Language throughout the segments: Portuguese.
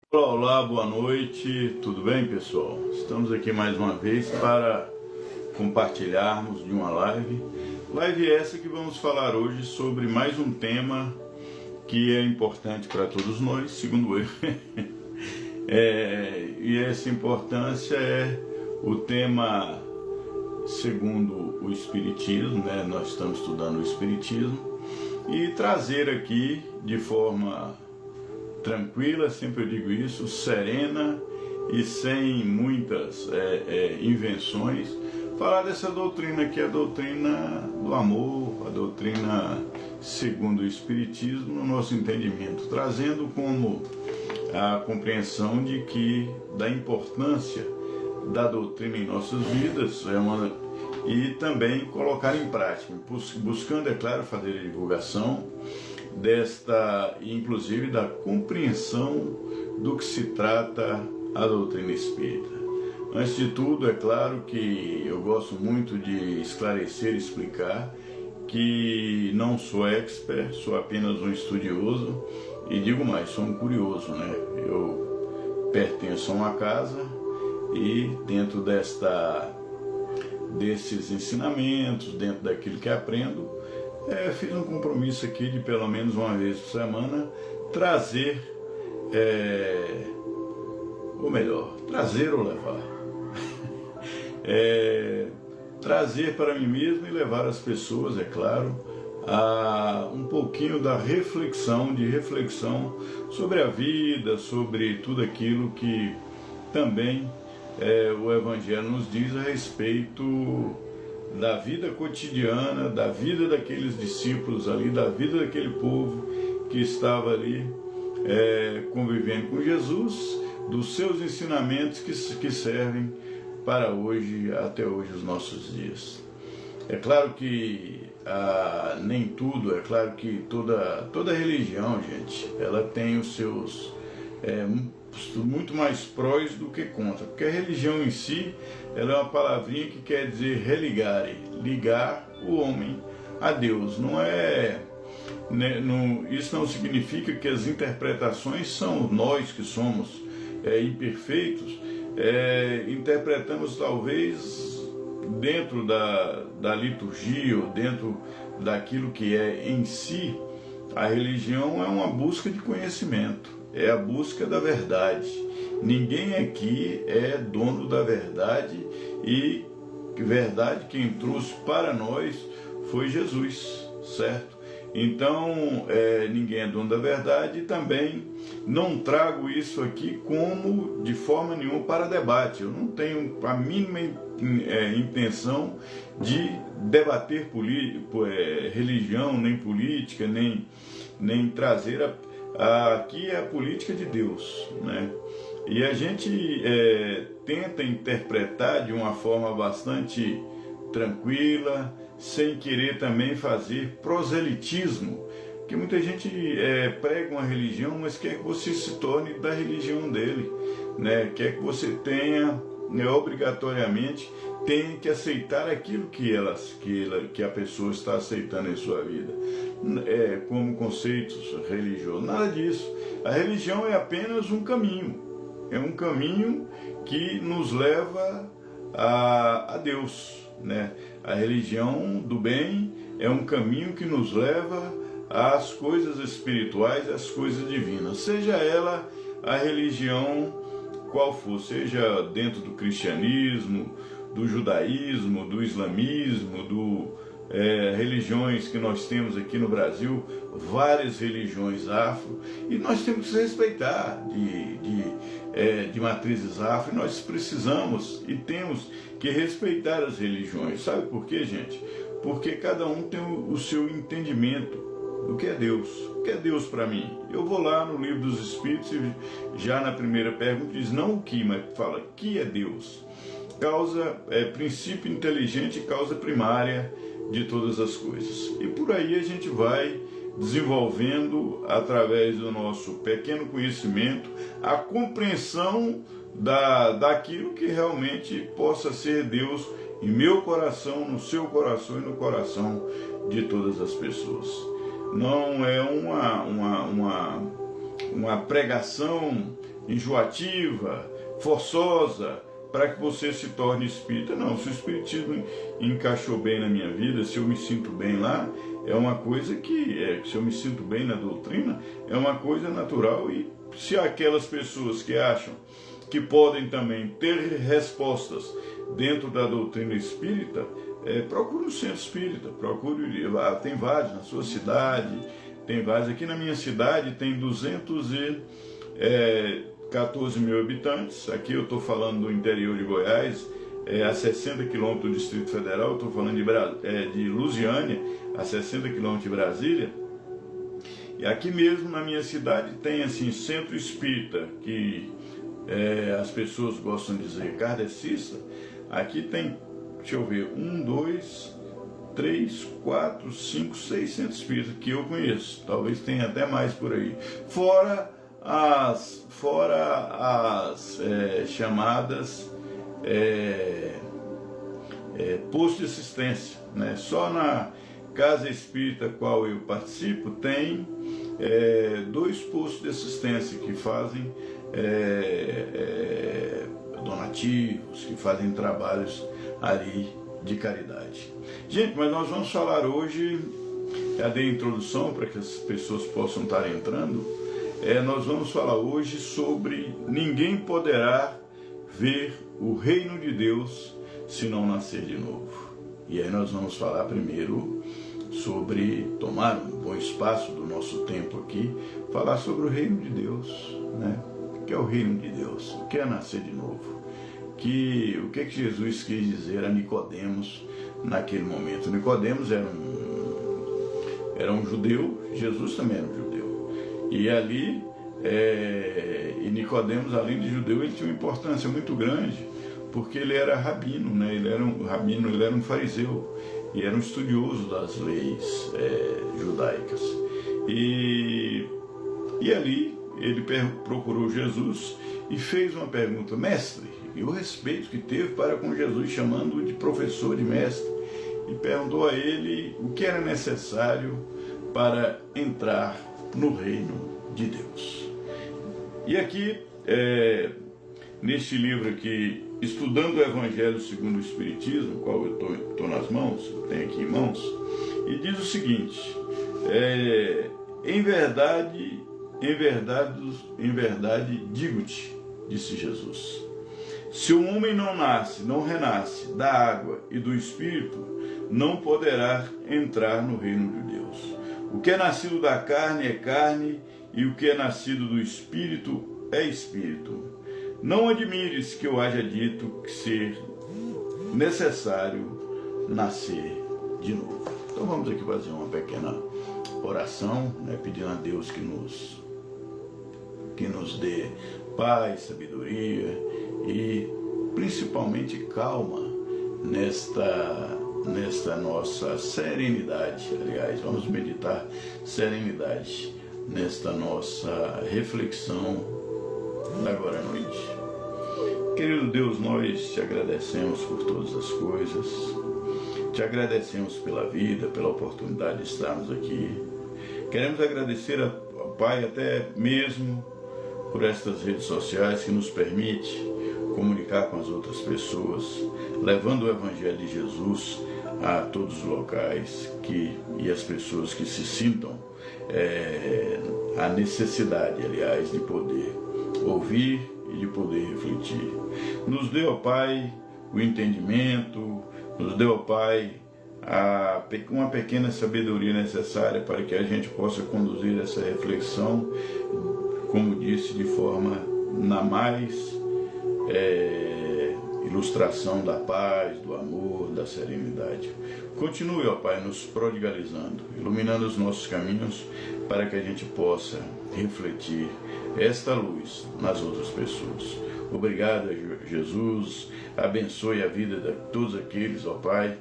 Olá, olá, boa noite, tudo bem, pessoal? Estamos aqui mais uma vez para compartilharmos de uma live. Live essa que vamos falar hoje sobre mais um tema que é importante para todos nós, segundo eu. E essa importância é o tema segundo o Espiritismo, né? Nós estamos estudando o Espiritismo e trazer aqui de forma tranquila, sempre eu digo isso, serena e sem muitas invenções, falar dessa doutrina que é a doutrina do amor, a doutrina segundo o Espiritismo no nosso entendimento, trazendo como a compreensão de que da importância da doutrina em nossas vidas e também colocar em prática, buscando, é claro, fazer a divulgação desta, inclusive da compreensão do que se trata a doutrina espírita. Antes de tudo, é claro que eu gosto muito de esclarecer e explicar que não sou expert, sou apenas um estudioso e digo mais, sou um curioso, né? Eu pertenço a uma casa e dentro desses ensinamentos, dentro daquilo que aprendo, fiz um compromisso aqui de pelo menos uma vez por semana trazer, ou melhor, trazer ou levar, trazer para mim mesmo e levar as pessoas, é claro, a um pouquinho da reflexão sobre a vida, sobre tudo aquilo que também o Evangelho nos diz a respeito da vida cotidiana, da vida daqueles discípulos ali, da vida daquele povo que estava ali convivendo com Jesus, dos seus ensinamentos que servem para hoje, até hoje, os nossos dias. É claro que nem tudo, é claro que toda religião, gente, ela tem os seus muito mais prós do que contra, porque a religião em si, ela é uma palavrinha que quer dizer religare, ligar o homem a Deus. Não é, né, isso não significa que as interpretações são nós que somos imperfeitos, interpretamos talvez dentro da liturgia ou dentro daquilo que é em si. A religião é uma busca de conhecimento, é a busca da verdade. Ninguém aqui é dono da verdade e verdade quem trouxe para nós foi Jesus, certo? Então, ninguém é dono da verdade e também não trago isso aqui como de forma nenhuma para debate. Eu não tenho a mínima intenção de debater religião, nem política, nem trazer aqui é a política de Deus, né? E a gente tenta interpretar de uma forma bastante tranquila, sem querer também fazer proselitismo, porque muita gente prega uma religião, mas quer que você se torne da religião dele, né? Quer que você tenha, obrigatoriamente, tem que aceitar aquilo que a pessoa está aceitando em sua vida, como conceitos religiosos. Nada disso. A religião é apenas um caminho. É um caminho que nos leva a Deus, né? A religião do bem é um caminho que nos leva às coisas espirituais, às coisas divinas. Seja ela a religião qual for, seja dentro do cristianismo, do judaísmo, do islamismo, religiões que nós temos aqui no Brasil, várias religiões afro, e nós temos que respeitar de matrizes afro, e nós precisamos e temos que respeitar as religiões. Sabe por quê, gente? Porque cada um tem o seu entendimento do que é Deus. O que é Deus para mim? Eu vou lá no Livro dos Espíritos e já na primeira pergunta diz não o que, mas fala que é Deus. Princípio inteligente e causa primária de todas as coisas. E por aí a gente vai desenvolvendo, através do nosso pequeno conhecimento, a compreensão daquilo que realmente possa ser Deus em meu coração, no seu coração e no coração de todas as pessoas. Não é uma pregação enjoativa, forçosa, para que você se torne espírita. Não, se o espiritismo encaixou bem na minha vida, se eu me sinto bem lá, é uma coisa se eu me sinto bem na doutrina, é uma coisa natural. E se há aquelas pessoas que acham que podem também ter respostas dentro da doutrina espírita, procure um centro espírita, tem vários na sua cidade, tem vários. Aqui na minha cidade tem 214 mil habitantes. Aqui eu estou falando do interior de Goiás, a 60 quilômetros do Distrito Federal. Estou falando de Lusiânia, a 60 quilômetros de Brasília. E aqui mesmo na minha cidade tem assim, centro espírita, que as pessoas gostam de dizer kardecista. Aqui tem, deixa eu ver, 1, 2, 3, 4, 5, 6 centros espíritas que eu conheço. Talvez tenha até mais por aí. Fora as chamadas postos de assistência, né? Só na casa espírita qual eu participo tem 2 postos de assistência que fazem donativos, que fazem trabalhos ali de caridade. Gente, mas nós vamos falar hoje, já dei a introdução para que as pessoas possam estar entrando, nós vamos falar hoje sobre ninguém poderá ver o reino de Deus se não nascer de novo. E aí nós vamos falar primeiro sobre, tomar um bom espaço do nosso tempo aqui, falar sobre o reino de Deus, né? O que é o reino de Deus? O que é nascer de novo? O que Jesus quis dizer a Nicodemos naquele momento? Nicodemos era um judeu, Jesus também era um judeu. E ali, e Nicodemos, além de judeu, ele tinha uma importância muito grande, porque ele era rabino, né? Ele era um fariseu, e era um estudioso das leis judaicas. E ali ele procurou Jesus e fez uma pergunta: mestre, e o respeito que teve para com Jesus, chamando-o de professor, de mestre, e perguntou a ele o que era necessário para entrar no reino de Deus. E aqui, neste livro aqui, Estudando o Evangelho segundo o Espiritismo, qual eu estou nas mãos, eu tenho aqui em mãos, e diz o seguinte: em verdade digo-te, disse Jesus, se o homem não renasce da água e do Espírito, não poderá entrar no reino de Deus. O que é nascido da carne é carne, e o que é nascido do Espírito é Espírito. Não admires que eu haja dito que ser necessário nascer de novo. Então vamos aqui fazer uma pequena oração, né, pedindo a Deus que nos dê paz, sabedoria e principalmente calma nesta nossa serenidade. Aliás, vamos meditar serenidade nesta nossa reflexão da agora à noite. Querido Deus, nós te agradecemos por todas as coisas, te agradecemos pela vida, pela oportunidade de estarmos aqui. Queremos agradecer ao Pai até mesmo por estas redes sociais que nos permite comunicar com as outras pessoas, levando o Evangelho de Jesus a todos os locais e as pessoas que se sintam a necessidade, aliás, de poder ouvir e de poder refletir. Nos dê, ó Pai, o entendimento, nos dê, ó Pai, uma pequena sabedoria necessária para que a gente possa conduzir essa reflexão, como disse, de forma na mais ilustração da paz, do amor, da serenidade. Continue, ó Pai, nos prodigalizando, iluminando os nossos caminhos, para que a gente possa refletir esta luz nas outras pessoas. Obrigado, Jesus. Abençoe a vida de todos aqueles, ó Pai,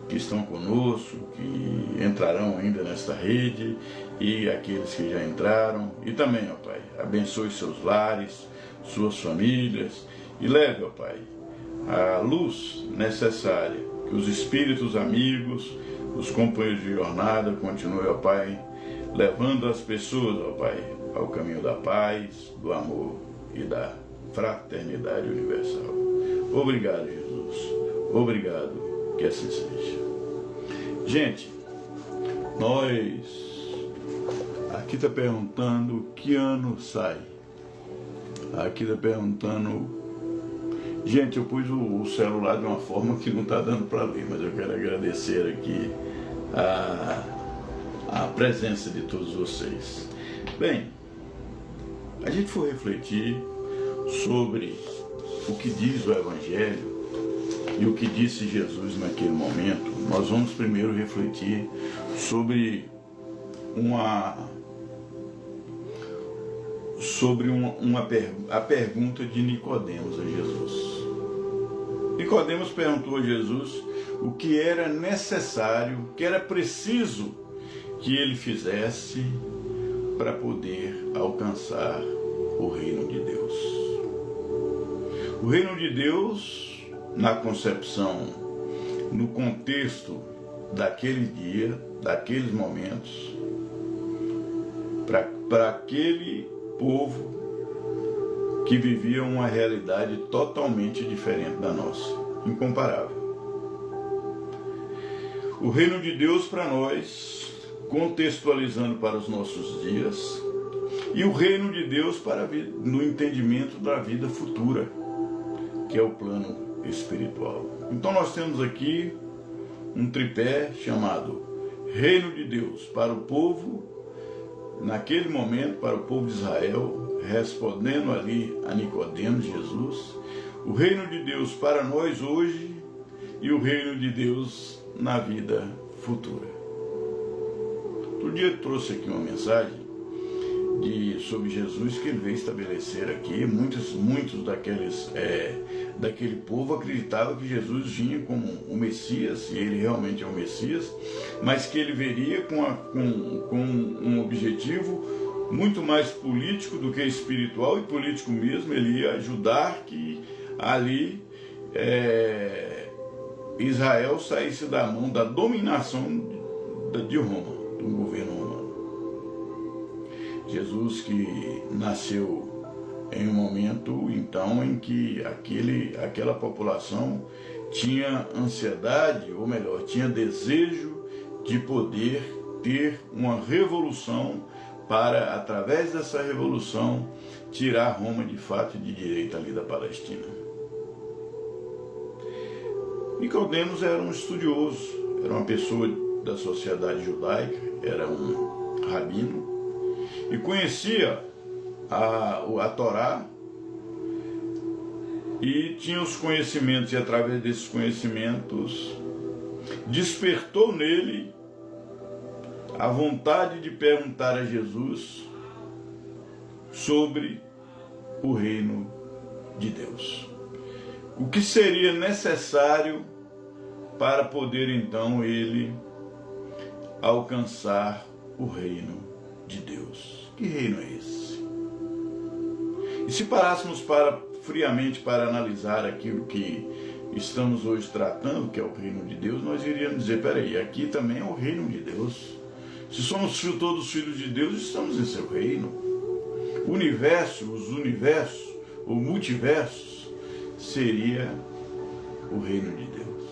que estão conosco, que entrarão ainda nesta rede, e aqueles que já entraram. E também, ó Pai, abençoe seus lares, suas famílias, e leve, ó Pai, a luz necessária, que os espíritos amigos, os companheiros de jornada continuem, ó Pai, levando as pessoas, ó Pai, ao caminho da paz, do amor e da fraternidade universal. Obrigado, Jesus. Obrigado, que assim seja. Gente, aqui está perguntando que ano sai. Aqui está perguntando. Gente, eu pus o celular de uma forma que não está dando para ler, mas eu quero agradecer aqui a presença de todos vocês. Bem, a gente for refletir sobre o que diz o Evangelho e o que disse Jesus naquele momento. Nós vamos primeiro refletir sobre a pergunta de Nicodemos a Jesus. Nicodemos perguntou a Jesus o que era necessário, o que era preciso que ele fizesse para poder alcançar o reino de Deus. O reino de Deus, na concepção, no contexto daquele dia, daqueles momentos, para aquele povo que vivia uma realidade totalmente diferente da nossa, incomparável. O reino de Deus para nós, contextualizando para os nossos dias, e o reino de Deus para no entendimento da vida futura, que é o plano espiritual. Então nós temos aqui um tripé chamado Reino de Deus para o povo, naquele momento, para o povo de Israel, respondendo ali a Nicodemos, Jesus, o reino de Deus para nós hoje e o reino de Deus na vida futura. Outro dia eu trouxe aqui uma mensagem sobre Jesus que ele veio estabelecer aqui. Muitos daquele povo acreditavam que Jesus vinha como o Messias, e ele realmente é o Messias, mas que ele viria com um objetivo muito mais político do que espiritual, e político mesmo. Ele ia ajudar que ali Israel saísse da mão da dominação de Roma, do governo romano. Jesus que nasceu em um momento então em que aquela população tinha ansiedade, ou melhor, tinha desejo de poder ter uma revolução para, através dessa revolução, tirar Roma de fato e de direito ali da Palestina. Nicodemos era um estudioso, era uma pessoa da sociedade judaica, era um rabino, e conhecia a Torá, e tinha os conhecimentos, e através desses conhecimentos despertou nele a vontade de perguntar a Jesus sobre o reino de Deus. O que seria necessário para poder então ele alcançar o reino de Deus? Que reino é esse? E se parássemos friamente para analisar aquilo que estamos hoje tratando, que é o reino de Deus, nós iríamos dizer, peraí, aqui também é o reino de Deus. Se somos todos filhos de Deus, estamos em seu reino. O universo, os universos, o multiverso, seria o reino de Deus.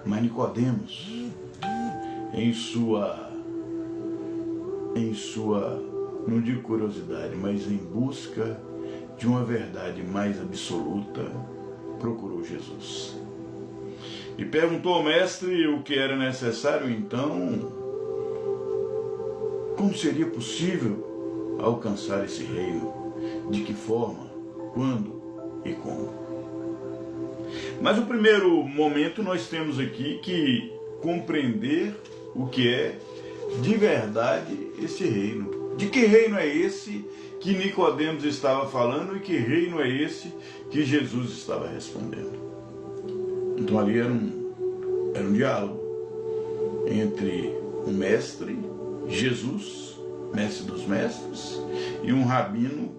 Mas Nicodemos, em sua, não digo curiosidade, mas em busca de uma verdade mais absoluta, procurou Jesus. E perguntou ao mestre o que era necessário, então, como seria possível alcançar esse reino, de que forma, quando e como. Mas o primeiro momento nós temos aqui que compreender o que é de verdade esse reino. De que reino é esse que Nicodemos estava falando e que reino é esse que Jesus estava respondendo? Então ali era um diálogo entre um mestre, Jesus, mestre dos mestres, e um rabino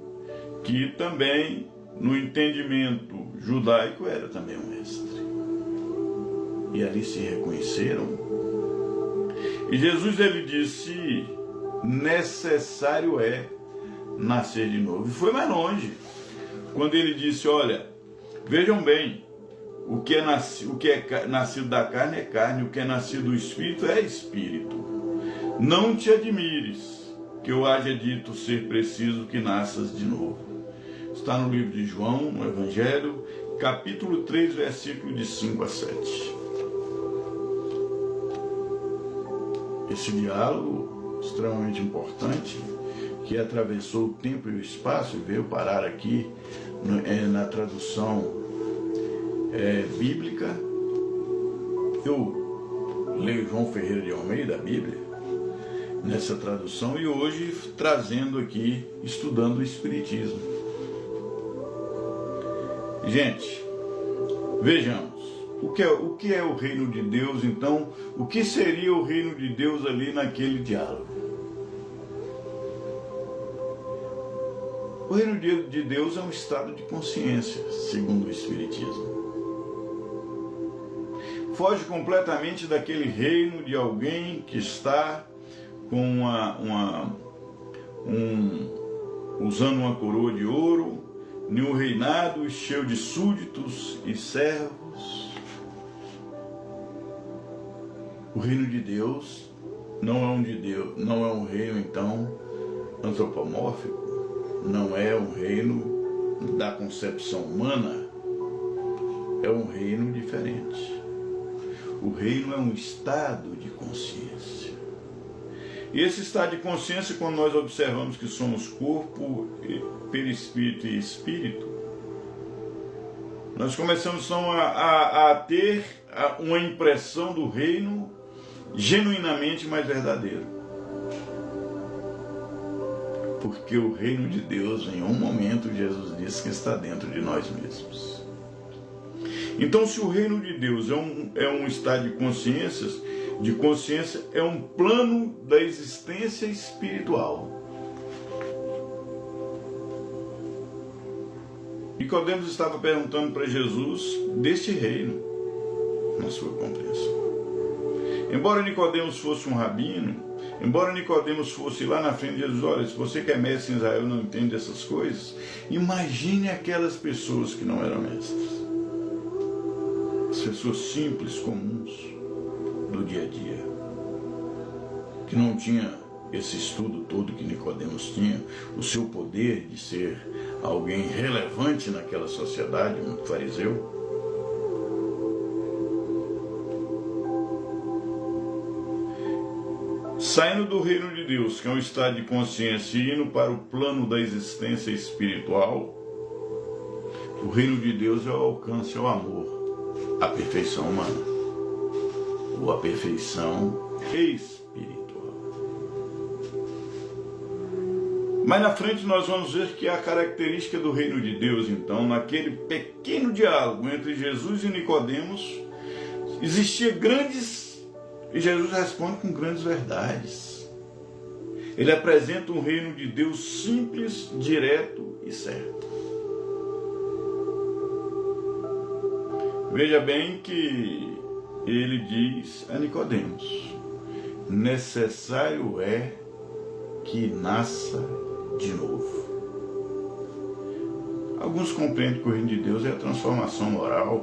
que também, no entendimento judaico, era também um mestre. E ali se reconheceram. E Jesus, ele disse, necessário é nascer de novo. E foi mais longe, quando ele disse, olha, vejam bem, o que é nascido da carne é carne, o que é nascido do Espírito é Espírito. Não te admires que eu haja dito ser preciso que nasças de novo. Está no livro de João, no Evangelho, capítulo 3, versículo de 5 a 7. Esse diálogo extremamente importante, que atravessou o tempo e o espaço e veio parar aqui na tradução bíblica. Eu leio João Ferreira de Almeida, a Bíblia, nessa tradução, e hoje trazendo aqui, estudando o Espiritismo. Gente, vejamos, o que é o reino de Deus, então, o que seria o reino de Deus ali naquele diálogo? O reino de Deus é um estado de consciência, segundo o Espiritismo. Foge completamente daquele reino de alguém que está com usando uma coroa de ouro, em um reinado cheio de súditos e servos. O reino de Deus não é um reino, então, antropomórfico, não é um reino da concepção humana, é um reino diferente. O reino é um estado de consciência. E esse estado de consciência, quando nós observamos que somos corpo, perispírito e espírito, nós começamos então a ter uma impressão do reino genuinamente mais verdadeiro. Porque o reino de Deus, em um momento, Jesus disse que está dentro de nós mesmos. Então, se o reino de Deus é um estado de consciência, é um plano da existência espiritual. Nicodemos estava perguntando para Jesus deste reino, na sua compreensão. Embora Nicodemos fosse um rabino, embora Nicodemos fosse lá na frente de Jesus, olha, se você que é mestre em Israel não entende essas coisas, imagine aquelas pessoas que não eram mestres. As pessoas simples, comuns, do dia a dia, que não tinha esse estudo todo que Nicodemos tinha, o seu poder de ser alguém relevante naquela sociedade, um fariseu. Saindo do reino de Deus, que é um estado de consciência, e indo para o plano da existência espiritual, o reino de Deus é o alcance ao amor, a perfeição humana, ou a perfeição espiritual. Mas na frente nós vamos ver que a característica do reino de Deus, então, naquele pequeno diálogo entre Jesus e Nicodemos, existia grandes... E Jesus responde com grandes verdades. Ele apresenta um reino de Deus simples, direto e certo. Veja bem que ele diz a Nicodemos: necessário é que nasça de novo. Alguns compreendem que o reino de Deus é a transformação moral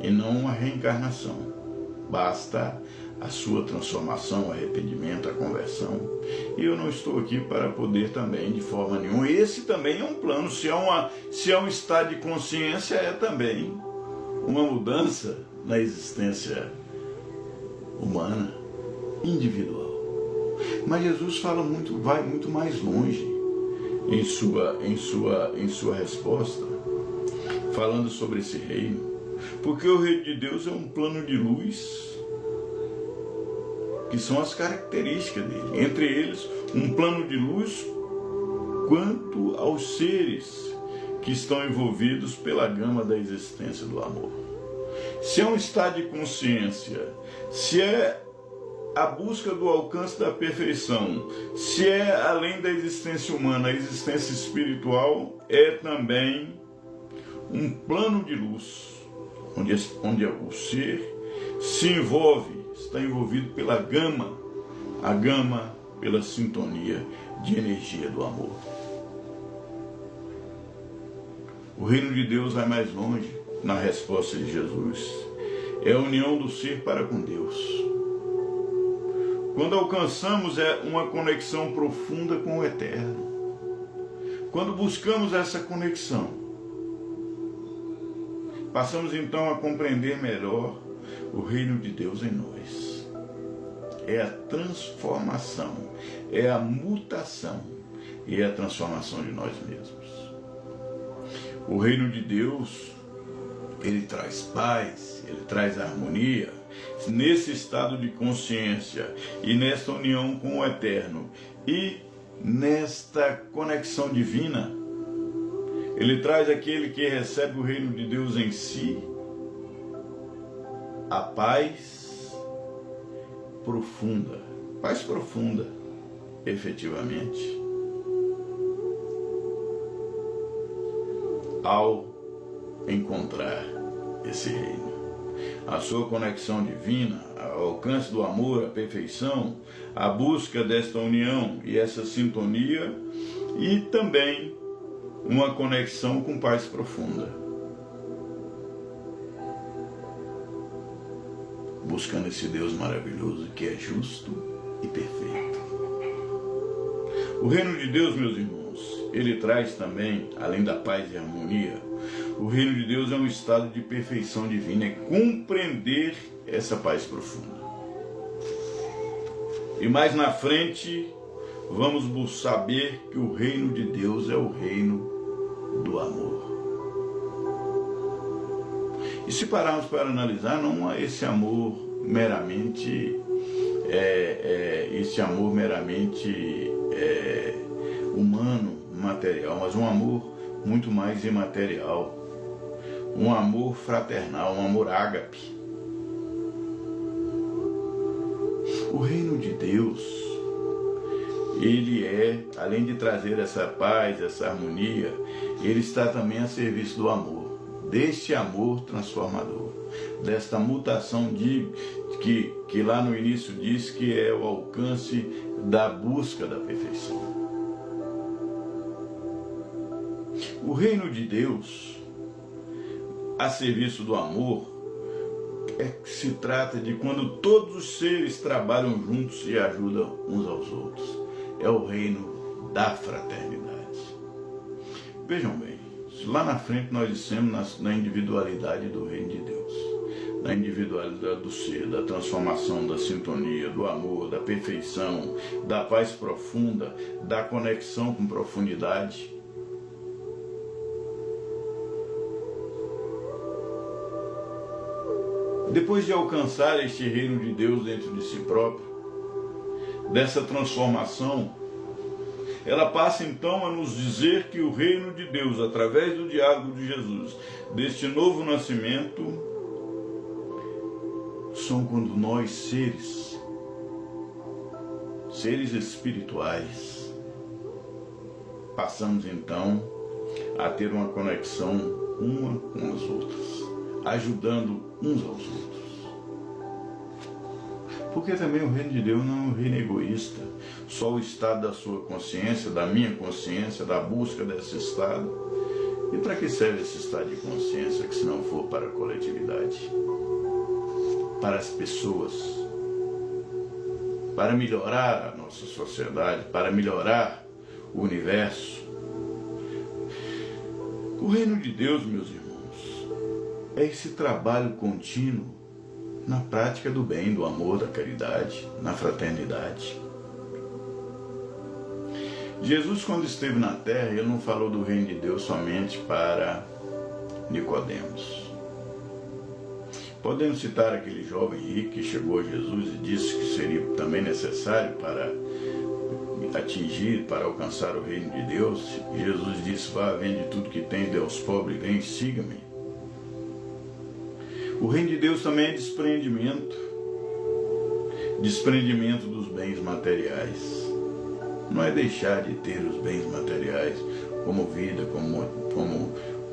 e não uma reencarnação. Basta a sua transformação, o arrependimento, a conversão. E eu não estou aqui para poder também, de forma nenhuma, esse também é um plano. Se é um estado de consciência, é também uma mudança na existência humana, individual. Mas Jesus vai muito mais longe em sua resposta, falando sobre esse reino. Porque o reino de Deus é um plano de luz, que são as características dele. Entre eles, um plano de luz quanto aos seres que estão envolvidos pela gama da existência do amor. Se é um estado de consciência, se é a busca do alcance da perfeição, se é além da existência humana, a existência espiritual, é também um plano de luz, onde o ser se envolve, está envolvido pela gama, pela sintonia de energia do amor. O reino de Deus vai mais longe na resposta de Jesus. É a união do ser para com Deus. Quando alcançamos uma conexão profunda com o Eterno, quando buscamos essa conexão, passamos então a compreender melhor o reino de Deus em nós. É a transformação, é a mutação e é a transformação de nós mesmos. O reino de Deus, ele traz paz, ele traz harmonia. Nesse estado de consciência e nesta união com o Eterno e nesta conexão divina, ele traz aquele que recebe o reino de Deus em si, a paz profunda, efetivamente, ao encontrar esse reino. A sua conexão divina, o alcance do amor, a perfeição, a busca desta união e essa sintonia, e também uma conexão com paz profunda. Buscando esse Deus maravilhoso que é justo e perfeito. O reino de Deus, meus irmãos, ele traz também, além da paz e harmonia, o reino de Deus é um estado de perfeição divina, é compreender essa paz profunda. E mais na frente, vamos saber que o reino de Deus é o reino do amor. E se pararmos para analisar, não é esse amor meramente humano, material, mas um amor muito mais imaterial, um amor fraternal, um amor ágape. O reino de Deus, ele além de trazer essa paz, essa harmonia, ele está também a serviço do amor, deste amor transformador, desta mutação que lá no início diz que é o alcance da busca da perfeição. O reino de Deus, a serviço do amor, se trata de quando todos os seres trabalham juntos e ajudam uns aos outros. É o reino da fraternidade. Vejam bem, lá na frente nós dissemos na individualidade do reino de Deus, na individualidade do ser, da transformação, da sintonia, do amor, da perfeição, da paz profunda, da conexão com profundidade. Depois de alcançar este reino de Deus dentro de si próprio, dessa transformação, ela passa então a nos dizer que o reino de Deus, através do diálogo de Jesus, deste novo nascimento, são quando nós, seres espirituais, passamos então a ter uma conexão uma com as outras, ajudando uns aos outros. Porque também o reino de Deus não é um reino egoísta, só o estado da sua consciência, da minha consciência, da busca desse estado. E para que serve esse estado de consciência, que se não for para a coletividade, para as pessoas, para melhorar a nossa sociedade, para melhorar o universo? O reino de Deus, meus irmãos, é esse trabalho contínuo na prática do bem, do amor, da caridade, na fraternidade. Jesus, quando esteve na terra, ele não falou do reino de Deus somente para Nicodemos. Podemos citar aquele jovem rico que chegou a Jesus e disse que seria também necessário para atingir, para alcançar o reino de Deus. E Jesus disse: vá, vende tudo que tem, dê aos pobres, vem, siga-me. O reino de Deus também é desprendimento dos bens materiais. Não é deixar de ter os bens materiais como vida,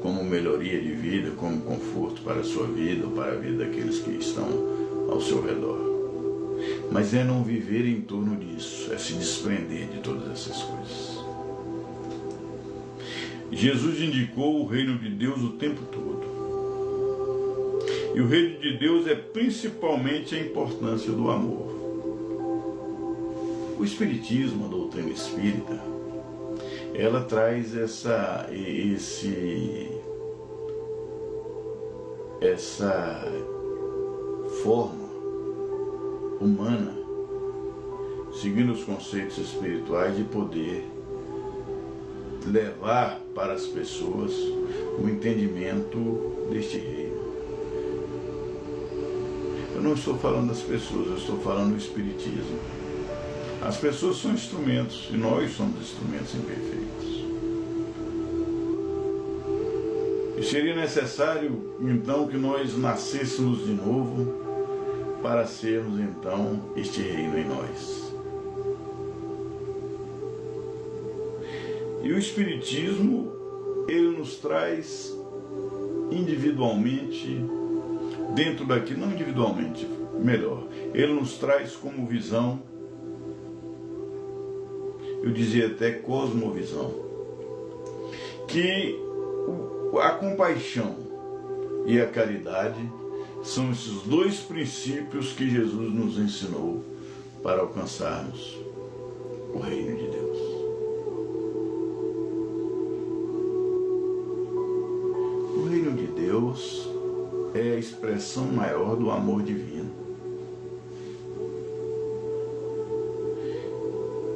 como melhoria de vida, como conforto para a sua vida ou para a vida daqueles que estão ao seu redor. Mas é não viver em torno disso, é se desprender de todas essas coisas. Jesus indicou o reino de Deus o tempo todo. E o reino de Deus é principalmente a importância do amor. O Espiritismo, a doutrina espírita, ela traz essa forma humana, seguindo os conceitos espirituais, de poder levar para as pessoas o entendimento deste reino. Eu não estou falando das pessoas, eu estou falando do Espiritismo. As pessoas são instrumentos e nós somos instrumentos imperfeitos. E seria necessário, então, que nós nascêssemos de novo para sermos, então, este reino em nós. E o Espiritismo, ele nos traz individualmente, dentro daqui, não individualmente, melhor, ele nos traz como visão, eu dizia até cosmovisão, que a compaixão e a caridade são esses dois princípios que Jesus nos ensinou para alcançarmos o reino de Deus. O reino de Deus é a expressão maior do amor divino.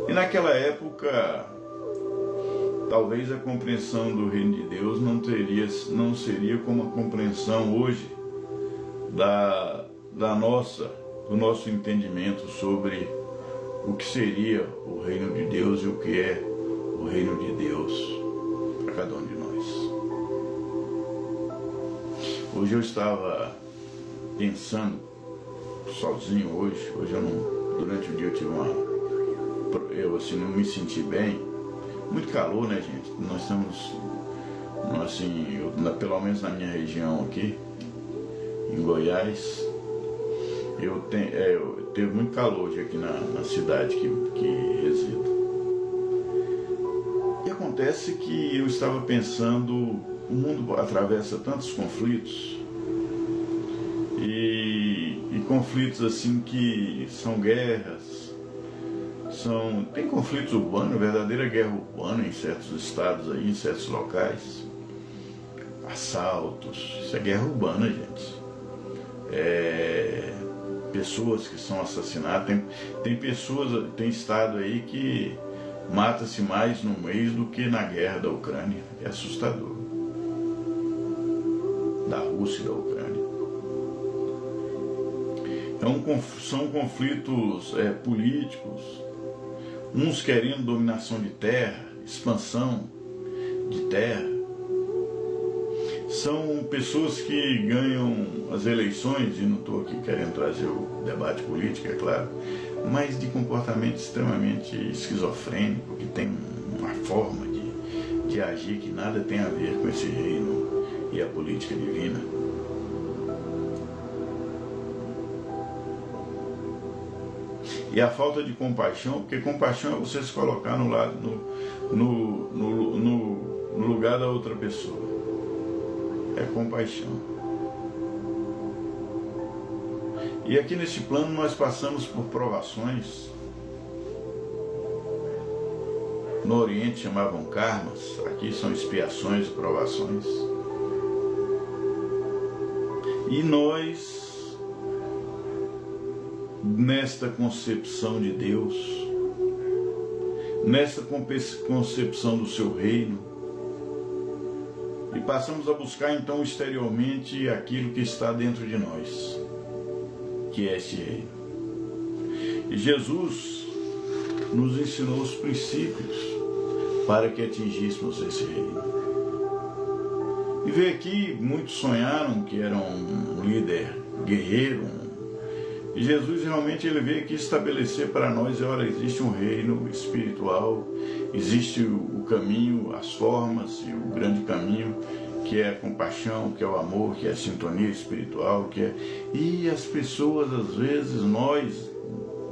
E naquela época, talvez a compreensão do reino de Deus não seria como a compreensão hoje do nosso entendimento sobre o que seria o reino de Deus e o que é o reino de Deus para cada um de nós. Hoje eu estava pensando sozinho durante o dia eu assim não me senti bem, muito calor, né, gente? Nós estamos, assim, pelo menos na minha região aqui, em Goiás, teve muito calor hoje aqui na cidade que resido. E acontece que eu estava pensando, o mundo atravessa tantos conflitos, e conflitos assim que são guerras, tem conflitos urbanos, verdadeira guerra urbana em certos estados aí, em certos locais, assaltos, isso é guerra urbana, gente. Pessoas que são assassinadas, tem estado aí que mata-se mais no mês do que na guerra da Ucrânia, é assustador, da Rússia e da Ucrânia. Então são conflitos políticos, uns querendo dominação de terra, expansão de terra. São pessoas que ganham as eleições, e não estou aqui querendo trazer o debate político, é claro, mas de comportamento extremamente esquizofrênico, que tem uma forma de agir que nada tem a ver com esse reino e a política divina. E a falta de compaixão, porque compaixão é você se colocar no lugar da outra pessoa. É compaixão. E aqui nesse plano nós passamos por provações. No Oriente chamavam karmas, aqui são expiações e provações. E nós, nesta concepção de Deus, nesta concepção do seu reino, e passamos a buscar então exteriormente aquilo que está dentro de nós, que é este reino. E Jesus nos ensinou os princípios para que atingíssemos esse reino. E veio aqui, muitos sonharam que era um líder guerreiro, e Jesus realmente ele veio aqui estabelecer para nós, olha, existe um reino espiritual, existe o caminho, as formas e o grande caminho, que é a compaixão, que é o amor, que é a sintonia espiritual, e as pessoas, às vezes, nós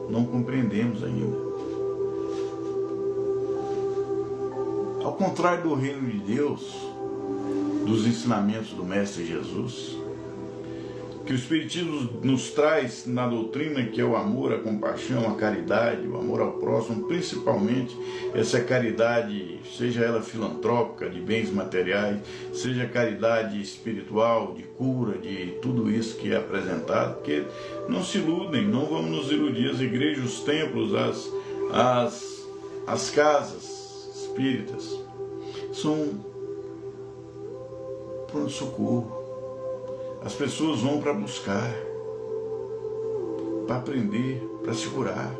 não compreendemos ainda. Ao Ao contrário do reino de Deus, dos ensinamentos do Mestre Jesus, que o Espiritismo nos traz na doutrina, que é o amor, a compaixão, a caridade, o amor ao próximo, principalmente essa caridade, seja ela filantrópica, de bens materiais, seja caridade espiritual, de cura, de tudo isso que é apresentado, porque não se iludem, não vamos nos iludir, as igrejas, os templos, as casas espíritas são pronto-socorro. As pessoas vão para buscar, para aprender, para se curar.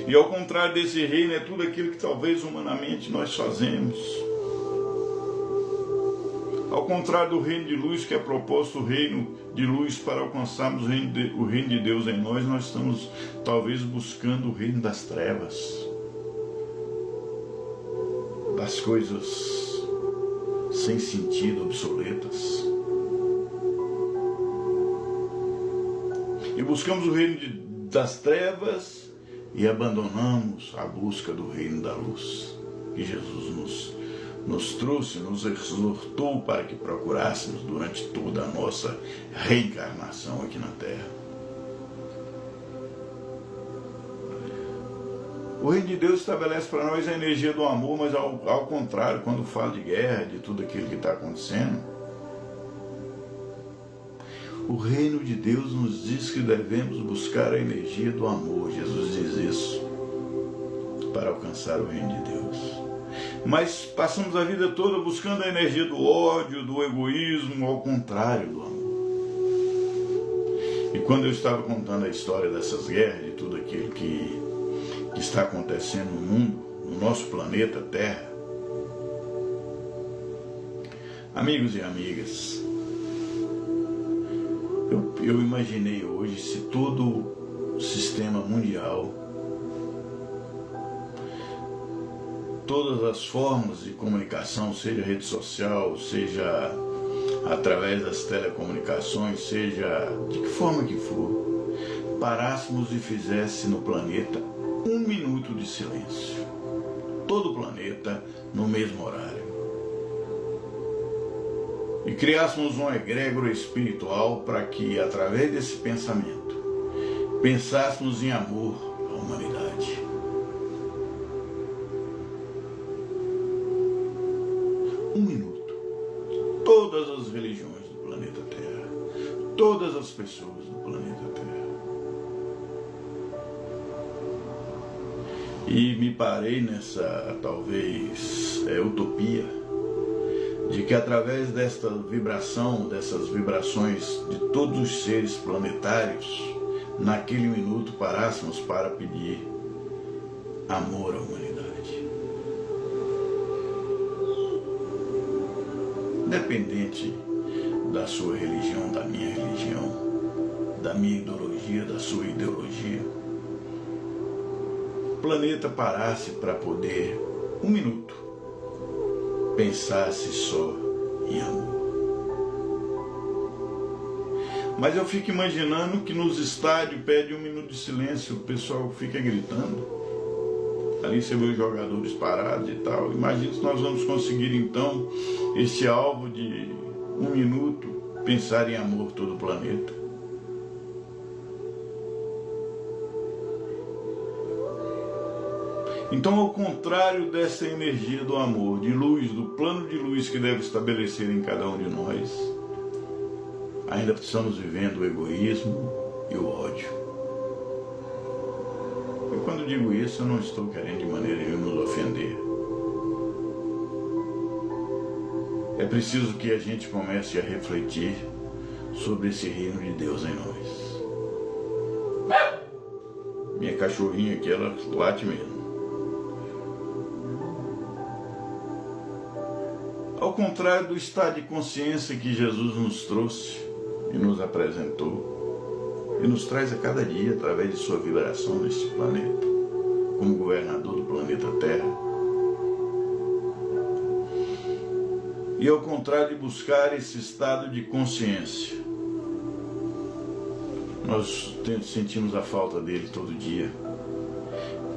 E ao contrário desse reino, é tudo aquilo que talvez humanamente nós fazemos. Ao contrário do reino de luz, que é proposto o reino de luz para alcançarmos o reino de Deus em nós, nós estamos talvez buscando o reino das trevas, das coisas sem sentido, obsoletas. E buscamos o reino das trevas e abandonamos a busca do reino da luz, que Jesus nos trouxe, nos exortou para que procurássemos durante toda a nossa reencarnação aqui na Terra. O reino de Deus estabelece para nós a energia do amor, mas ao contrário, quando fala de guerra, de tudo aquilo que está acontecendo, o reino de Deus nos diz que devemos buscar a energia do amor. Jesus diz isso, para alcançar o reino de Deus. Mas passamos a vida toda buscando a energia do ódio, do egoísmo, ao contrário do amor. E quando eu estava contando a história dessas guerras, de tudo aquilo que está acontecendo no mundo, no nosso planeta Terra, amigos e amigas, eu imaginei hoje se todo o sistema mundial, todas as formas de comunicação, seja rede social, seja através das telecomunicações, seja de que forma que for, parássemos e fizesse no planeta 1 minuto de silêncio. Todo o planeta no mesmo horário. E criássemos uma egrégora espiritual para que, através desse pensamento, pensássemos em amor à humanidade. Um minuto. Todas as religiões do planeta Terra. Todas as pessoas do planeta Terra. E me parei nessa, talvez, utopia, de que através desta vibração, dessas vibrações de todos os seres planetários, naquele minuto parássemos para pedir amor à humanidade. Independente da sua religião, da minha religião, da minha ideologia, da sua ideologia, o planeta parasse para poder, 1 minuto, pensasse só em amor. Mas eu fico imaginando que nos estádios pede 1 minuto de silêncio, o pessoal fica gritando. Ali você vê os jogadores parados e tal. Imagina se nós vamos conseguir então esse alvo de 1 minuto, pensar em amor todo o planeta. Então, ao contrário dessa energia do amor, de luz, do plano de luz que deve estabelecer em cada um de nós, ainda estamos vivendo o egoísmo e o ódio. E quando digo isso, eu não estou querendo de maneira nenhuma nos ofender. É preciso que a gente comece a refletir sobre esse reino de Deus em nós. Minha cachorrinha aqui, ela late mesmo. Ao contrário do estado de consciência que Jesus nos trouxe e nos apresentou, e nos traz a cada dia através de sua vibração neste planeta, como governador do planeta Terra. E ao contrário de buscar esse estado de consciência, nós sentimos a falta dele todo dia.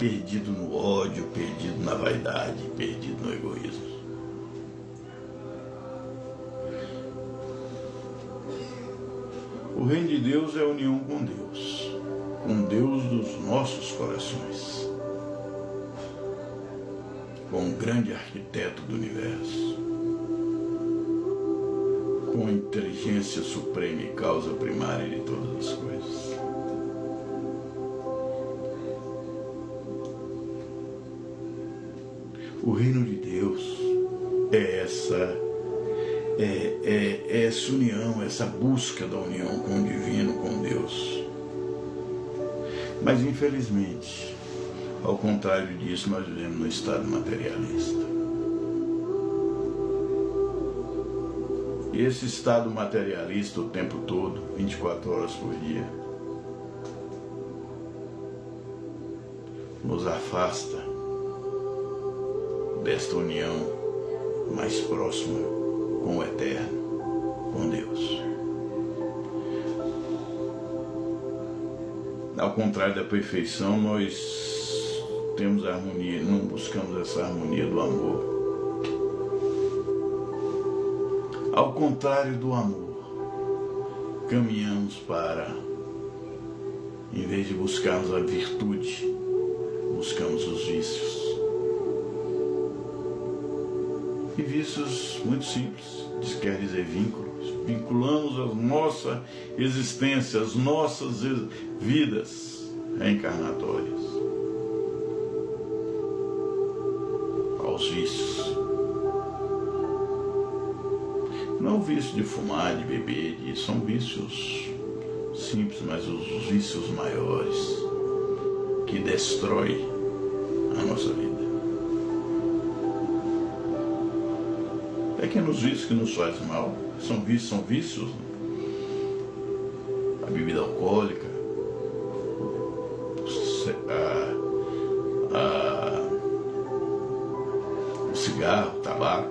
perdido no ódio, perdido na vaidade, perdido no egoísmo. O reino de Deus é a união com Deus dos nossos corações, com o grande arquiteto do universo, com a inteligência suprema e causa primária de todas as coisas. O reino de Deus é essa união, essa busca da união com o divino, com Deus. Mas infelizmente, ao contrário disso, nós vivemos no estado materialista. E esse estado materialista o tempo todo, 24 horas por dia, nos afasta desta união mais próxima com o Eterno, com Deus. Ao contrário da perfeição, nós temos a harmonia, não buscamos essa harmonia do amor. Ao contrário do amor, caminhamos para, em vez de buscarmos a virtude, buscamos os vícios. E vícios muito simples, quer dizer vínculos. Vinculamos a nossa existência, as nossas vidas reencarnatórias aos vícios. Não o vício de fumar, de beber, são vícios simples, mas os vícios maiores que destroem a nossa vida. Pequenos vícios que nos fazem mal, são vícios. A bebida alcoólica, o cigarro, o tabaco,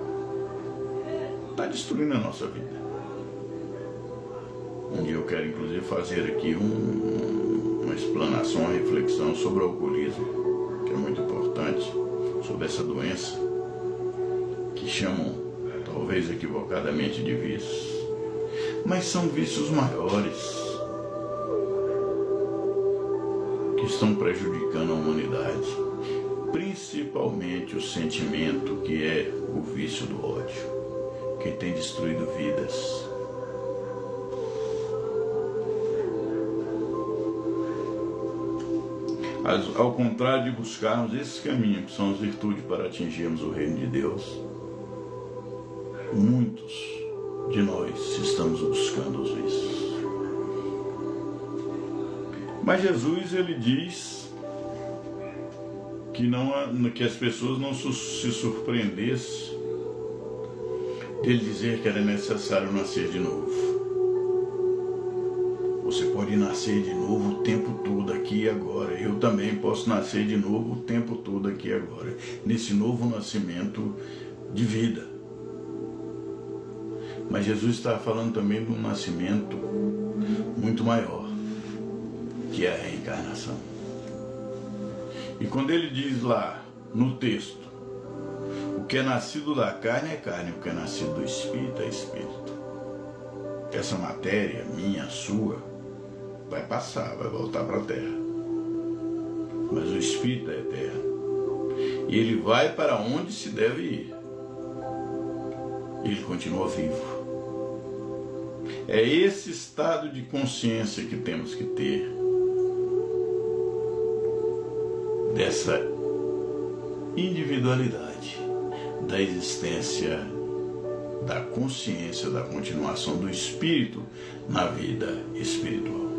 está destruindo a nossa vida. Um dia eu quero inclusive fazer aqui uma explanação, uma reflexão sobre o alcoolismo, que é muito importante, sobre essa doença que chamam, talvez equivocadamente, de vícios, mas são vícios maiores que estão prejudicando a humanidade, principalmente o sentimento que é o vício do ódio, que tem destruído vidas. Ao contrário de buscarmos esses caminhos, que são as virtudes para atingirmos o reino de Deus, muitos de nós estamos buscando os vícios. Mas Jesus, ele diz que as pessoas não se surpreendessem dele dizer que era necessário nascer de novo. Você pode nascer de novo o tempo todo aqui e agora. Eu também posso nascer de novo o tempo todo aqui e agora. Nesse novo nascimento de vida. Mas Jesus está falando também de um nascimento muito maior, que é a reencarnação. E quando ele diz lá no texto, o que é nascido da carne é carne, o que é nascido do espírito é espírito. Essa matéria, minha, sua, vai passar, vai voltar para a terra. Mas o espírito é eterno. E ele vai para onde se deve ir. Ele continua vivo. É esse estado de consciência que temos que ter, dessa individualidade, da existência, da consciência, da continuação do espírito na vida espiritual.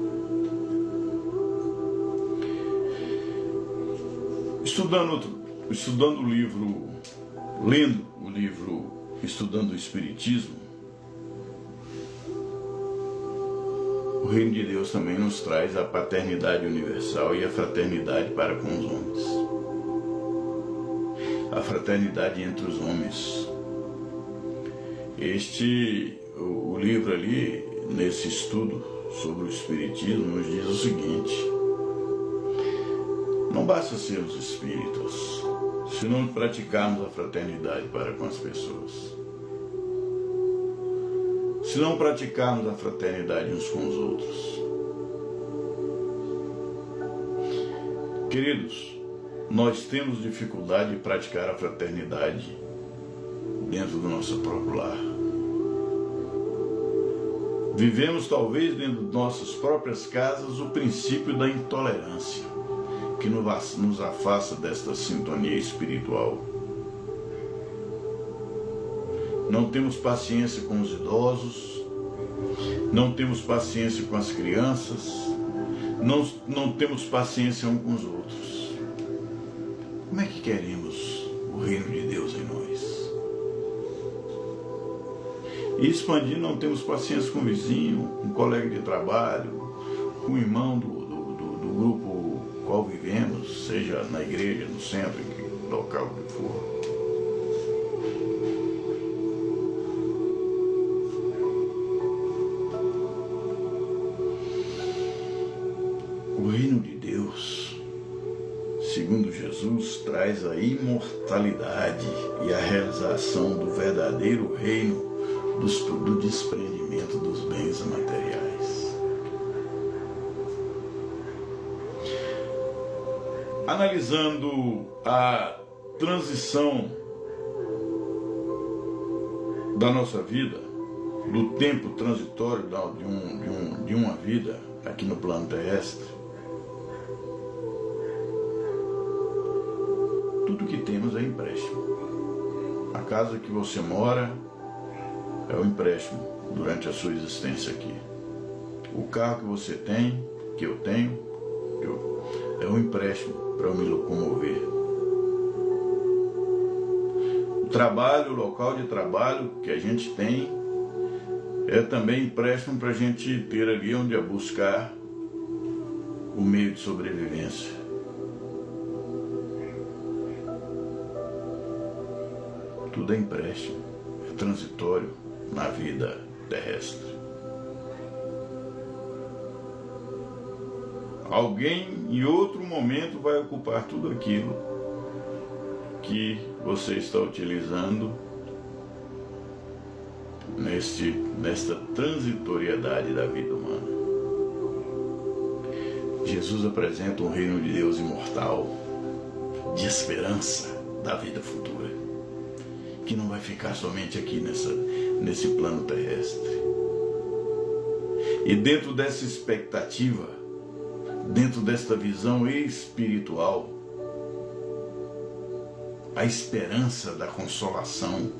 Estudando o livro, lendo o livro Estudando o Espiritismo, o reino de Deus também nos traz a paternidade universal e a fraternidade para com os homens. A fraternidade entre os homens. O livro ali, nesse estudo sobre o Espiritismo, nos diz o seguinte: Não basta sermos espíritas se não praticarmos a fraternidade para com as pessoas. Se não praticarmos a fraternidade uns com os outros. Queridos, nós temos dificuldade de praticar a fraternidade dentro do nosso próprio lar. Vivemos talvez dentro de nossas próprias casas o princípio da intolerância, que nos afasta desta sintonia espiritual. Não temos paciência com os idosos, não temos paciência com as crianças, não temos paciência uns com os outros. Como é que queremos o reino de Deus em nós? E expandir, não temos paciência com o vizinho, com o colega de trabalho, com o irmão do grupo qual vivemos, seja na igreja, no centro, em que local que for. O reino de Deus, segundo Jesus, traz a imortalidade e a realização do verdadeiro reino do desprendimento dos bens materiais. Analisando a transição da nossa vida, do tempo transitório de uma vida aqui no plano terrestre, tudo que temos é empréstimo. A casa que você mora é um empréstimo durante a sua existência aqui. O carro que você tem, que eu tenho, é um empréstimo para eu me locomover. O trabalho, o local de trabalho que a gente tem, é também empréstimo para a gente ter ali onde é buscar o meio de sobrevivência. Tudo é empréstimo, é transitório na vida terrestre. Alguém em outro momento vai ocupar tudo aquilo que você está utilizando nesta transitoriedade da vida humana. Jesus apresenta um reino de Deus imortal, de esperança da vida futura, que não vai ficar somente aqui nesse plano terrestre. E dentro dessa expectativa, dentro desta visão espiritual, a esperança da consolação,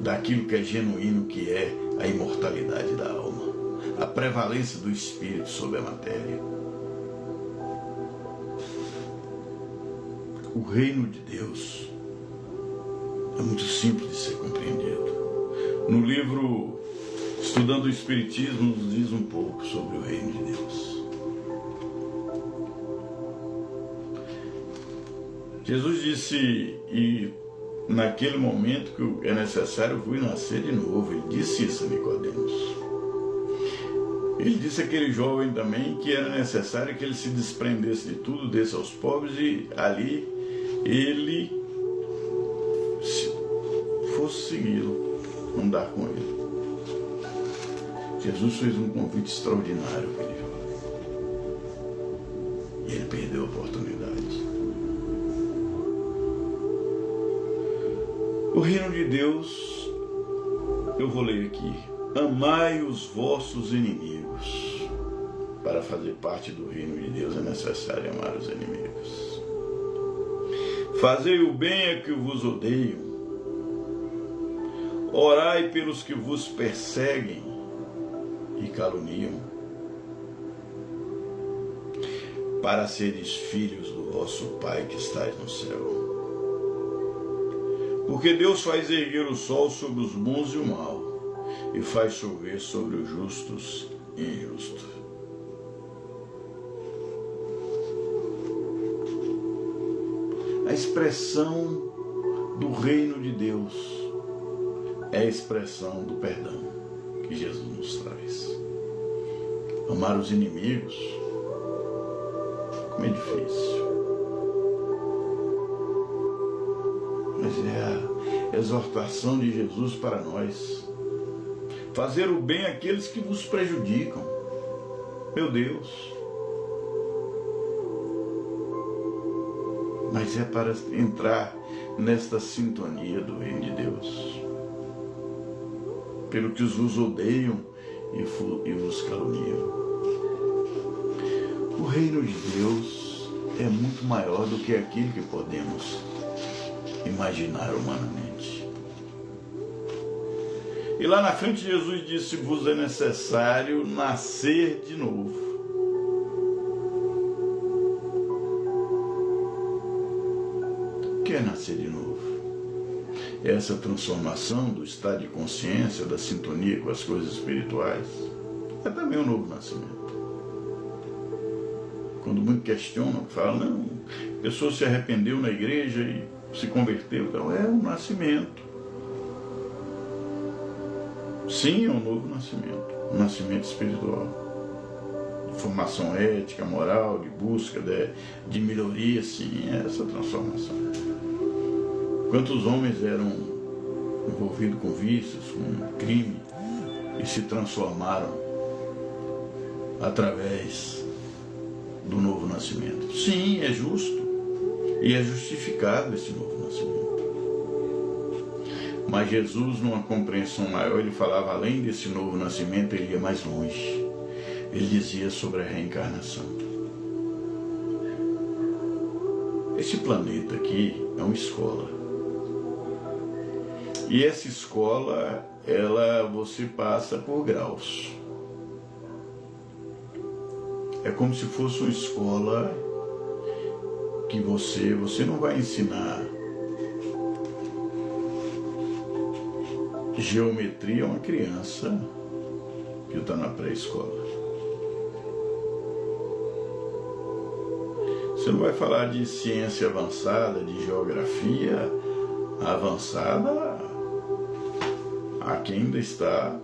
daquilo que é genuíno, que é a imortalidade da alma, a prevalência do espírito sobre a matéria. O reino de Deus é muito simples de ser compreendido. No livro Estudando o Espiritismo, nos diz um pouco sobre o reino de Deus. Jesus disse, e naquele momento que é necessário eu nascer de novo, ele disse isso a Nicodemos. Ele disse àquele jovem também que era necessário que ele se desprendesse de tudo, desse aos pobres, e ali ele fosse segui-lo, andar com ele. Jesus fez um convite extraordinário para ele. E ele perdeu a oportunidade. O reino de Deus, eu vou ler aqui. Amai os vossos inimigos. Para fazer parte do reino de Deus é necessário amar os inimigos. Fazei o bem a que vos odeiam. Orai pelos que vos perseguem e caluniam, para seres filhos do vosso Pai que estais no céu. Porque Deus faz erguer o sol sobre os bons e o mal, e faz chover sobre os justos e injustos. A expressão do reino de Deus é a expressão do perdão que Jesus nos traz. Amar os inimigos, como é difícil. mas é a exortação de Jesus para nós. Fazer o bem àqueles que vos prejudicam. Meu Deus. Mas é para entrar nesta sintonia do reino de Deus. Pelo que vos odeiam e vos caluniam. O reino de Deus é muito maior do que aquilo que podemos imaginar humanamente. E lá na frente Jesus disse: vos é necessário nascer de novo. O que é nascer de novo? É essa transformação do estado de consciência, da sintonia com as coisas espirituais. É também um novo nascimento. Quando muitos questionam, falam, não, a pessoa se arrependeu na igreja e se converteu. Então é um nascimento. Sim, é um novo nascimento. Um nascimento espiritual. De formação ética, moral, de busca, de melhoria, sim, é essa transformação. Quantos homens eram envolvidos com vícios, com crime, e se transformaram através do novo nascimento? Sim, é justo e é justificado esse novo nascimento. Mas Jesus, numa compreensão maior, ele falava além desse novo nascimento, ele ia mais longe. Ele dizia sobre a reencarnação. Esse planeta aqui é uma escola. E essa escola, você passa por graus. É como se fosse uma escola que você não vai ensinar geometria a uma criança que está na pré-escola. Você não vai falar de ciência avançada, de geografia avançada a quem ainda está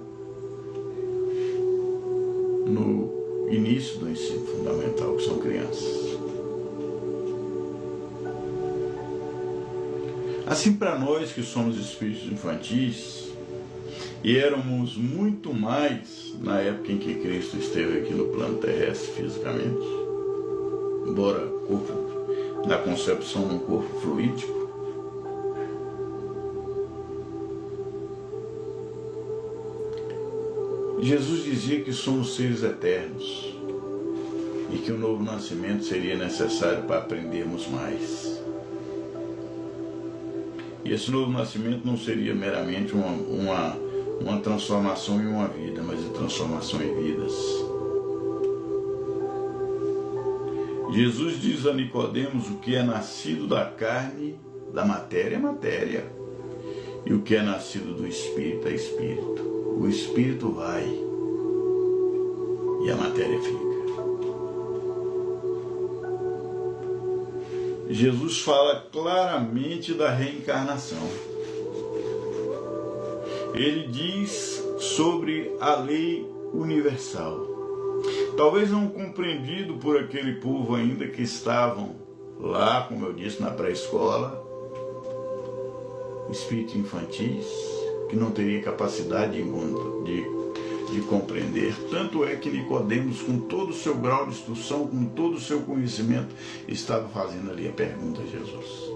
no início do ensino fundamental, que são crianças. Assim, para nós que somos espíritos infantis, e éramos muito mais na época em que Cristo esteve aqui no plano terrestre fisicamente, embora corpo, na concepção de um corpo fluídico, Jesus dizia que somos seres eternos e que o novo nascimento seria necessário para aprendermos mais. E esse novo nascimento não seria meramente uma transformação em uma vida, mas a transformação em vidas. Jesus diz a Nicodemos: o que é nascido da carne, da matéria, é matéria. E o que é nascido do Espírito é Espírito. O Espírito vai e a matéria fica. Jesus fala claramente da reencarnação. Ele diz sobre a lei universal. Talvez não compreendido por aquele povo ainda que estavam lá, como eu disse, na pré-escola, espíritos infantis, que não teria capacidade de compreender. Tanto é que Nicodemos, com todo o seu grau de instrução, com todo o seu conhecimento, estava fazendo ali a pergunta a Jesus.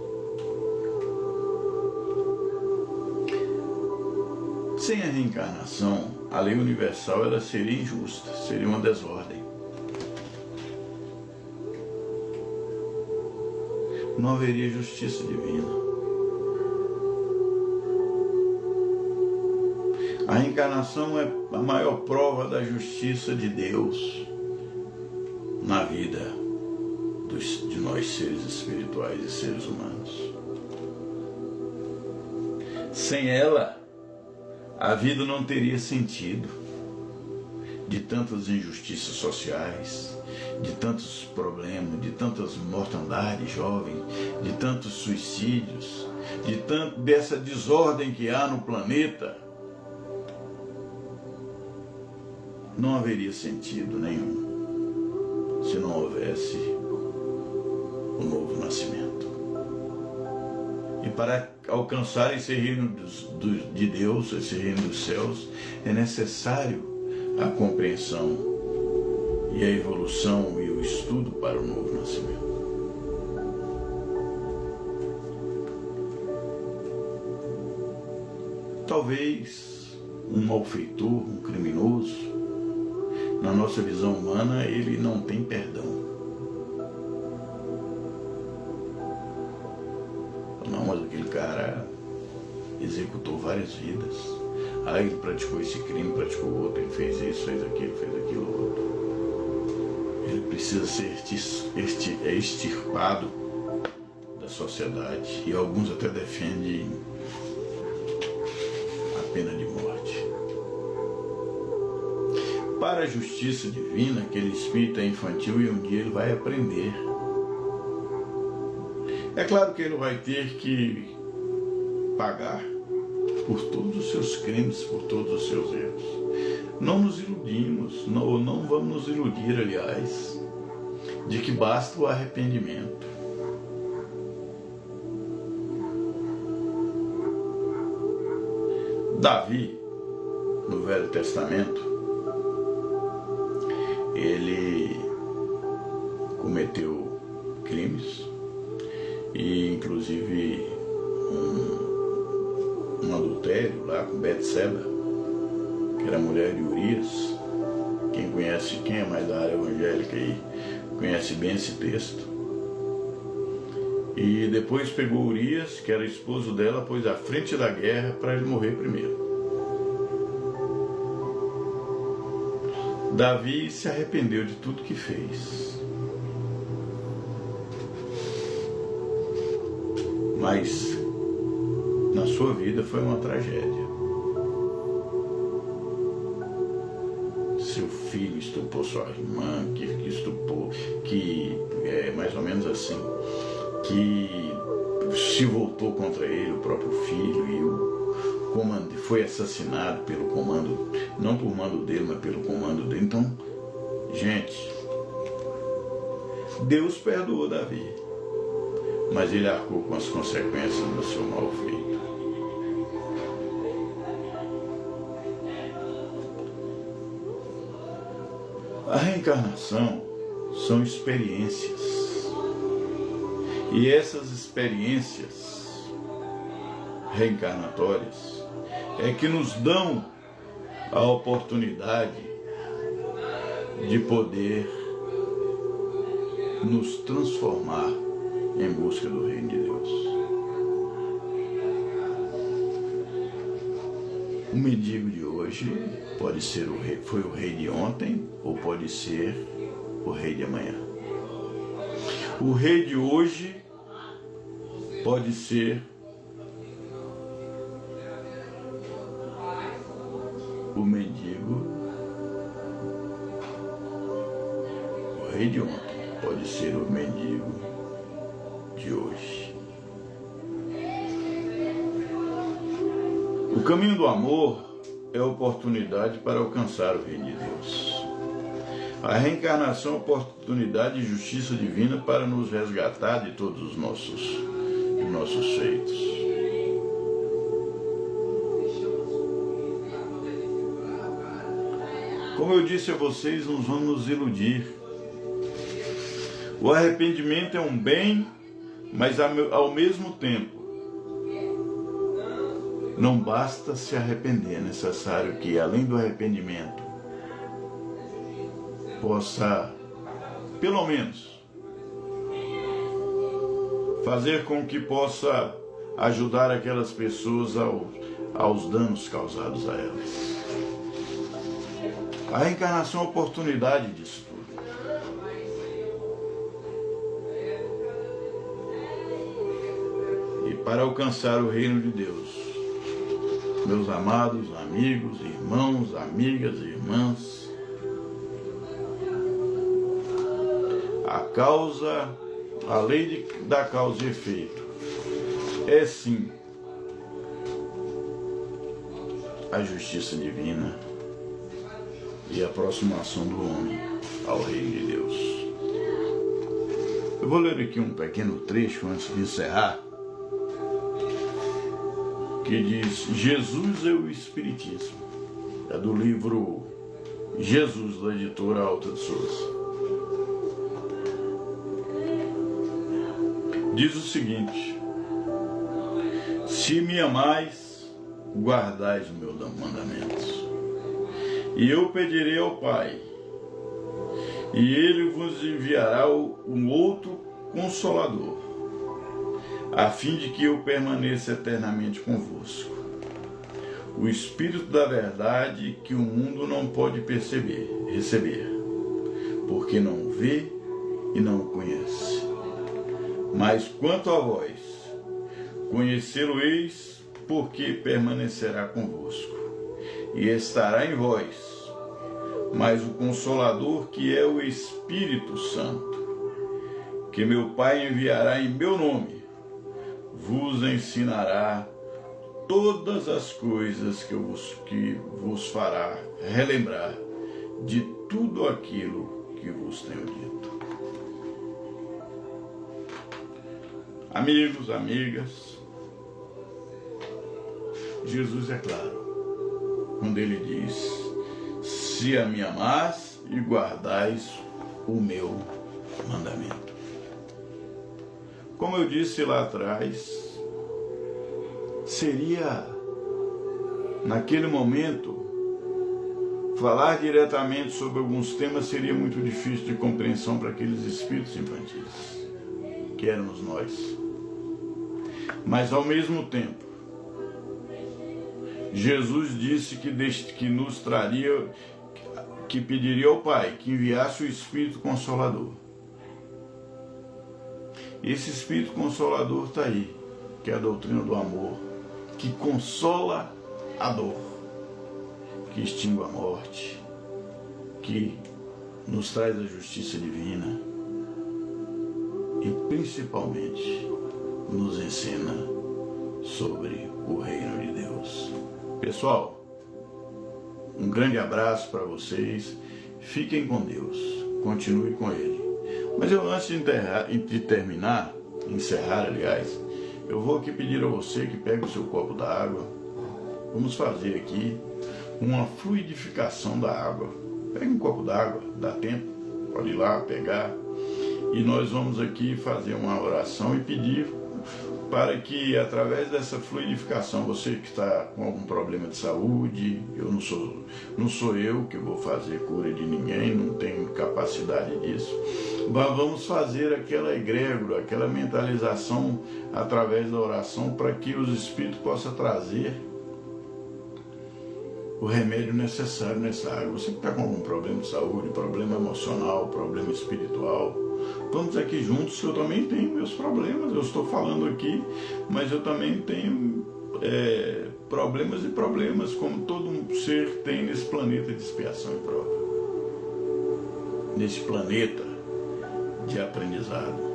Sem a reencarnação, a lei universal ela seria injusta, seria uma desordem. Não haveria justiça divina. A reencarnação é a maior prova da justiça de Deus na vida de nós seres espirituais e seres humanos. Sem ela, a vida não teria sentido. De tantas injustiças sociais, de tantos problemas, de tantas mortandades jovens, de tantos suicídios, dessa desordem que há no planeta, não haveria sentido nenhum se não houvesse o novo nascimento. E para alcançar esse reino de Deus, esse reino dos céus, é necessário a compreensão e a evolução e o estudo para o novo nascimento. Talvez um malfeitor, um criminoso, na nossa visão humana, ele não tem perdão. Não, mas aquele cara executou várias vidas. Ah, ele praticou esse crime, praticou outro, ele fez isso, fez aquilo outro. Ele precisa ser extirpado da sociedade. E alguns até defendem a pena de morte. Para a justiça divina, aquele espírito é infantil e um dia ele vai aprender. É claro que ele vai ter que pagar por todos os seus crimes, por todos os seus erros. Não nos iludimos, não vamos nos iludir, aliás, de que basta o arrependimento. Davi, no Velho Testamento, ele cometeu crimes e inclusive um adultério lá com Betseba, que era a mulher de Urias. Quem conhece, quem é mais da área evangélica aí, conhece bem esse texto. E depois pegou Urias, que era esposo dela, pôs à frente da guerra para ele morrer primeiro. Davi se arrependeu de tudo que fez. Mas na sua vida foi uma tragédia. Seu filho estuprou sua irmã, que estuprou, que é mais ou menos assim, que se voltou contra ele, o próprio filho, e o comando foi assassinado pelo comando, não por mando dele, mas pelo comando dele. Então, gente, Deus perdoou Davi, mas ele arcou com as consequências do seu mal feito. A reencarnação são experiências. E essas experiências reencarnatórias é que nos dão a oportunidade de poder nos transformar em busca do reino de Deus. O mendigo de hoje pode ser o rei, foi o rei de ontem, ou pode ser o rei de amanhã. O rei de hoje pode ser o mendigo. O rei de ontem pode ser o mendigo de hoje. O caminho do amor é a oportunidade para alcançar o reino de Deus. A reencarnação é a oportunidade de justiça divina para nos resgatar de todos os nossos feitos. Como eu disse a vocês, não vamos nos iludir. O arrependimento é um bem, mas ao mesmo tempo, não basta se arrepender, é necessário que, além do arrependimento, possa, pelo menos, fazer com que possa ajudar aquelas pessoas aos danos causados a elas. A reencarnação é uma oportunidade disso tudo. E para alcançar o reino de Deus, meus amados amigos, irmãos, amigas, irmãs, a lei da causa e efeito é sim a justiça divina e a aproximação do homem ao reino de Deus. Eu vou ler aqui um pequeno trecho antes de encerrar, que diz Jesus é o Espiritismo. É do livro Jesus, da editora Alta de Souza. Diz o seguinte: se me amais, guardais os meus mandamentos. E eu pedirei ao Pai, e ele vos enviará um outro Consolador, a fim de que eu permaneça eternamente convosco. O Espírito da verdade que o mundo não pode receber, porque não vê e não o conhece. Mas quanto a vós, conhecê-lo-eis, porque permanecerá convosco, e estará em vós, mas o Consolador, que é o Espírito Santo, que meu Pai enviará em meu nome, vos ensinará todas as coisas que vos fará relembrar de tudo aquilo que vos tenho dito. Amigos, amigas, Jesus é claro quando ele diz: se a me amais e guardais o meu mandamento. Como eu disse lá atrás, seria, naquele momento, falar diretamente sobre alguns temas seria muito difícil de compreensão para aqueles espíritos infantis, que éramos nós. Mas, ao mesmo tempo, Jesus disse que nos traria, que pediria ao Pai que enviasse o Espírito Consolador. Esse Espírito Consolador está aí, que é a doutrina do amor, que consola a dor, que extingue a morte, que nos traz a justiça divina e, principalmente, nos ensina sobre o reino de Deus. Pessoal, um grande abraço para vocês, fiquem com Deus, continue com Ele. Mas eu, antes de encerrar, eu vou aqui pedir a você que pegue o seu copo d'água. Vamos fazer aqui uma fluidificação da água. Pegue um copo d'água, dá tempo, pode ir lá pegar. E nós vamos aqui fazer uma oração e pedir para que, através dessa fluidificação, você que está com algum problema de saúde, não sou eu que vou fazer cura de ninguém, não tenho capacidade disso, vamos fazer aquela egrégora, aquela mentalização através da oração, para que os Espíritos possam trazer o remédio necessário nessa água. Você que está com algum problema de saúde, problema emocional, problema espiritual, vamos aqui juntos, que eu também tenho meus problemas. Eu estou falando aqui, mas eu também tenho problemas e problemas, como todo ser tem nesse planeta de expiação e prova, nesse planeta de aprendizado.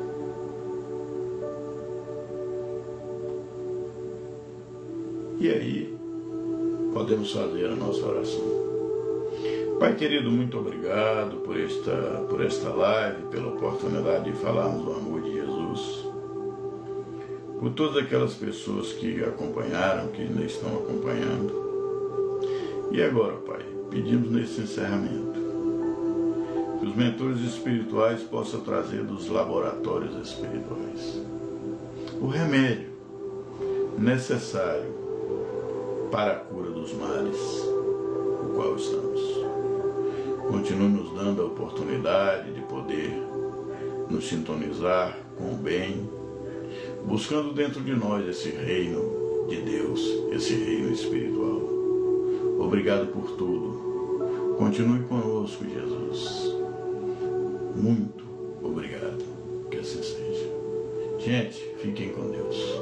E aí podemos fazer a nossa oração. Pai querido, muito obrigado por esta live, pela oportunidade de falarmos do amor de Jesus, por todas aquelas pessoas que acompanharam, que ainda estão acompanhando. E agora, Pai, pedimos nesse encerramento que os mentores espirituais possam trazer dos laboratórios espirituais o remédio necessário para a cura dos males, o qual estamos. Continue nos dando a oportunidade de poder nos sintonizar com o bem, buscando dentro de nós esse reino de Deus, esse reino espiritual. Obrigado por tudo. Continue conosco, Jesus. Muito obrigado. Que assim seja. Gente, fiquem com Deus.